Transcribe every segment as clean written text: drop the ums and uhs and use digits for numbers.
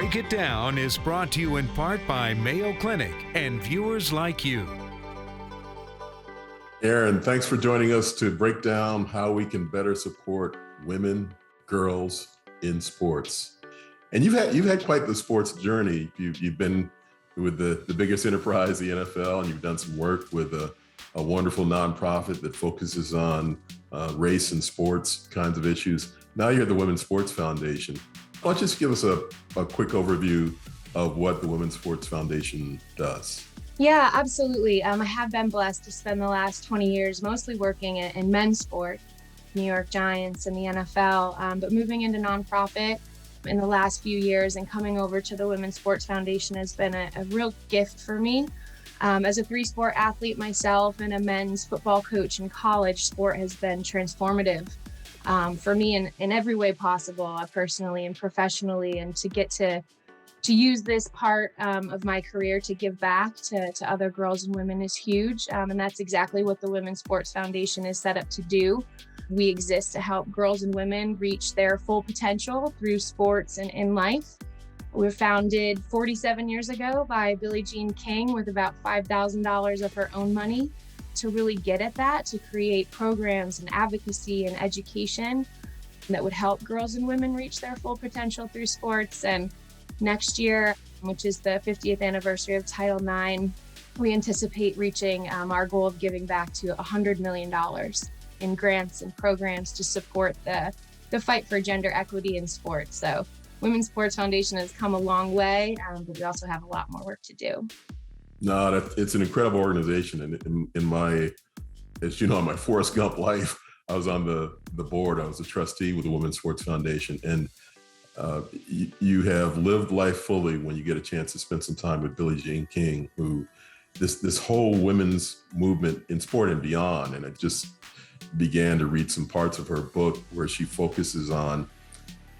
Break It Down is brought to you in part by Mayo Clinic and viewers like you. Erin, thanks for joining us to break down how we can better support women, girls in sports. And you've had quite the sports journey. You've been with the biggest enterprise, the NFL, and you've done some work with a wonderful nonprofit that focuses on race and sports kinds of issues. Now you're at the Women's Sports Foundation. Why don't you just give us a quick overview of what the Women's Sports Foundation does? Yeah, absolutely. I have been blessed to spend the last 20 years mostly working in men's sport, New York Giants and the NFL, but moving into nonprofit in the last few years and coming over to the Women's Sports Foundation has been a real gift for me. As a three-sport athlete myself and a men's football coach in college, sport has been transformative for me in every way possible, personally and professionally, and to get to use this part of my career to give back to other girls and women is huge. And that's exactly what the Women's Sports Foundation is set up to do. We exist to help girls and women reach their full potential through sports and in life. We were founded 47 years ago by Billie Jean King with about $5,000 of her own money to really get at that, to create programs and advocacy and education that would help girls and women reach their full potential through sports. And next year, which is the 50th anniversary of Title IX, we anticipate reaching our goal of giving back to $100 million in grants and programs to support the fight for gender equity in sports. So Women's Sports Foundation has come a long way, but we also have a lot more work to do. No, it's an incredible organization. And in my, as you know, in my Forrest Gump life, I was on the board. I was a trustee with the Women's Sports Foundation. And you have lived life fully when you get a chance to spend some time with Billie Jean King, who this whole women's movement in sport and beyond. And I just began to read some parts of her book where she focuses on,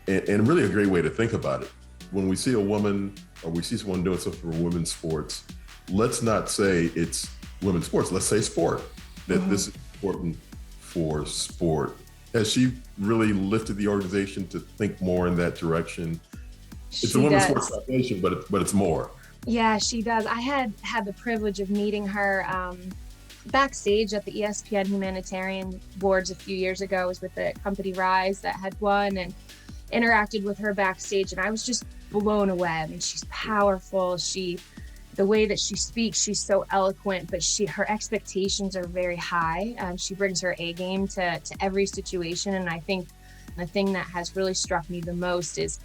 and really a great way to think about it. When we see a woman or we see someone doing something for women's sports, let's not say it's women's sports, let's say sport, that this is important for sport. Has she really lifted the organization to think more in that direction? It's the Women's Sports Foundation, but it's more. Yeah, she does. I had the privilege of meeting her backstage at the ESPN Humanitarian Awards a few years ago. I was with the company Rise that had won and interacted with her backstage, and I was just blown away. I mean, she's powerful. The way that she speaks, she's so eloquent, but her expectations are very high. She brings her A game to every situation. And I think the thing that has really struck me the most is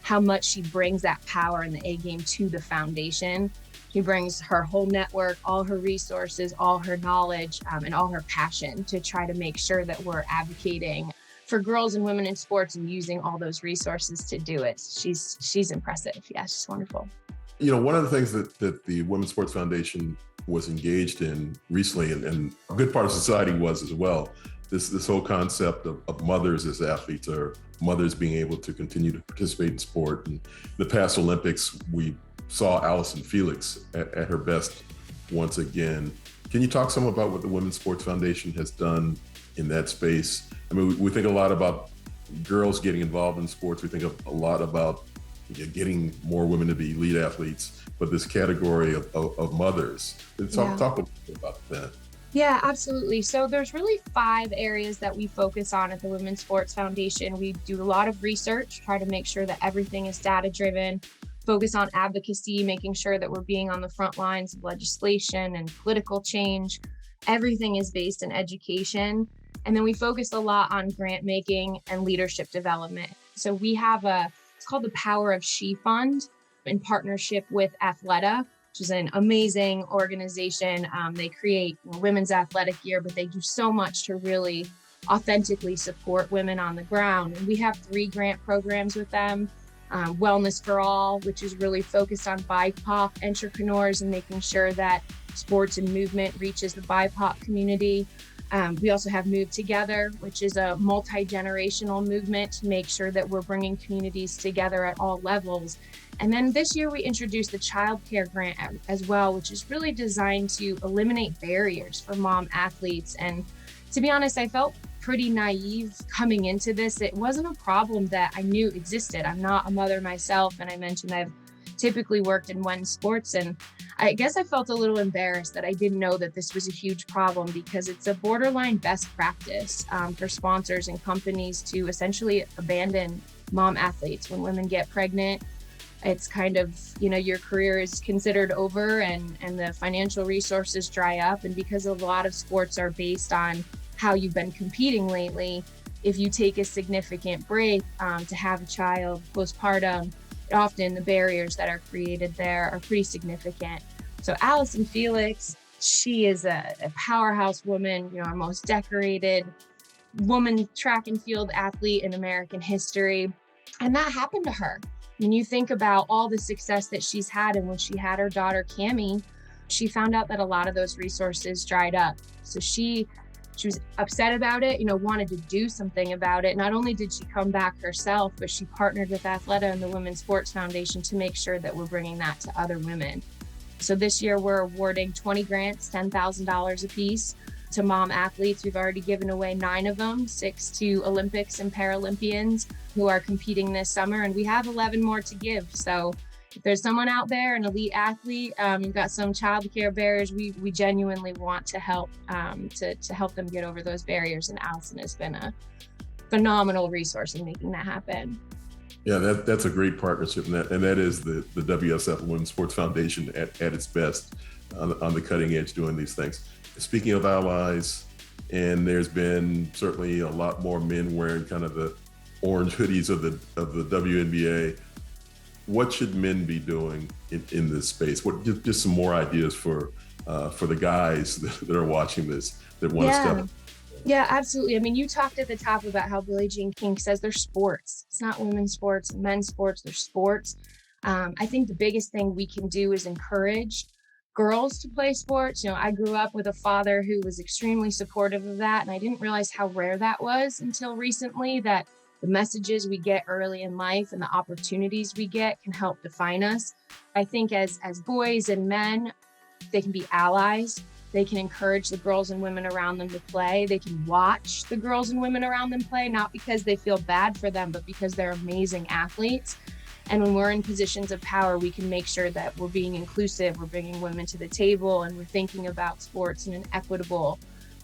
how much she brings that power and the A game to the foundation. She brings her whole network, all her resources, all her knowledge, and all her passion to try to make sure that we're advocating for girls and women in sports and using all those resources to do it. She's impressive. Yeah, she's wonderful. You know, one of the things that the Women's Sports Foundation was engaged in recently, and a good part of society was as well, this whole concept of mothers as athletes, or mothers being able to continue to participate in sport. And the past Olympics, we saw Allison Felix at her best once again. Can you talk some about what the Women's Sports Foundation has done in that space? I mean, we think a lot about girls getting involved in sports. We think a lot about getting more women to be elite athletes, but this category of mothers. Talk a little bit about that. Yeah, absolutely. So there's really 5 areas that we focus on at the Women's Sports Foundation. We do a lot of research, try to make sure that everything is data-driven, focus on advocacy, making sure that we're being on the front lines of legislation and political change. Everything is based in education. And then we focus a lot on grant making and leadership development. So we have it's called the Power of She Fund in partnership with Athleta, which is an amazing organization. They create women's athletic gear, but they do so much to really authentically support women on the ground. And we have 3 grant programs with them. Wellness for All, which is really focused on BIPOC entrepreneurs and making sure that sports and movement reaches the BIPOC community. We also have Move Together, which is a multi-generational movement to make sure that we're bringing communities together at all levels. And then this year we introduced the Child Care Grant as well, which is really designed to eliminate barriers for mom athletes. And to be honest, I felt pretty naive coming into this. It wasn't a problem that I knew existed. I'm not a mother myself, and I mentioned I've typically worked in men's sports, and I guess I felt a little embarrassed that I didn't know that this was a huge problem, because it's a borderline best practice for sponsors and companies to essentially abandon mom athletes when women get pregnant. It's kind of, your career is considered over, and the financial resources dry up. And because a lot of sports are based on how you've been competing lately, if you take a significant break to have a child postpartum, often the barriers that are created there are pretty significant. So Allison Felix, she is a powerhouse woman, our most decorated woman track and field athlete in American history. And that happened to her. When you think about all the success that she's had, and when she had her daughter, Cammie, she found out that a lot of those resources dried up. So she was upset about it, wanted to do something about it. Not only did she come back herself, but she partnered with Athleta and the Women's Sports Foundation to make sure that we're bringing that to other women. So this year we're awarding 20 grants, $10,000 apiece, to mom athletes. We've already given away 9 of them, 6 to Olympics and Paralympians who are competing this summer, and we have 11 more to give. So if there's someone out there, an elite athlete, you've got some childcare barriers, we genuinely want to help to help them get over those barriers. And Allison has been a phenomenal resource in making that happen. Yeah, that's a great partnership, and that is the WSF Women's Sports Foundation at its best, on the cutting edge doing these things. Speaking of allies, and there's been certainly a lot more men wearing kind of the orange hoodies of the WNBA. What should men be doing in this space? Just some more ideas for the guys that are watching this that want to step up. Yeah, absolutely. I mean, you talked at the top about how Billie Jean King says they're sports. It's not women's sports, men's sports, they're sports. I think the biggest thing we can do is encourage girls to play sports. I grew up with a father who was extremely supportive of that, and I didn't realize how rare that was until recently, that the messages we get early in life and the opportunities we get can help define us. I think as boys and men, they can be allies. They can encourage the girls and women around them to play. They can watch the girls and women around them play, not because they feel bad for them, but because they're amazing athletes. And when we're in positions of power, we can make sure that we're being inclusive, we're bringing women to the table, and we're thinking about sports in an equitable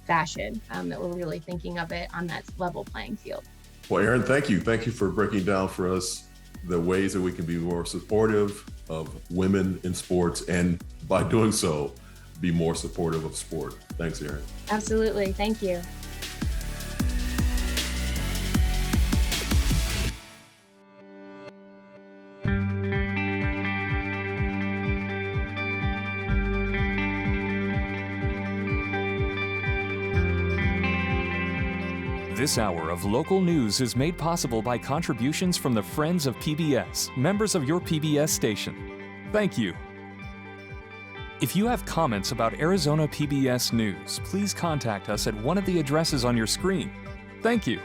fashion, that we're really thinking of it on that level playing field. Well, Erin, thank you. Thank you for breaking down for us the ways that we can be more supportive of women in sports, and by doing so, be more supportive of sport. Thanks, Erin. Absolutely. Thank you. This hour of local news is made possible by contributions from the Friends of PBS, members of your PBS station. Thank you. If you have comments about Arizona PBS News, please contact us at one of the addresses on your screen. Thank you.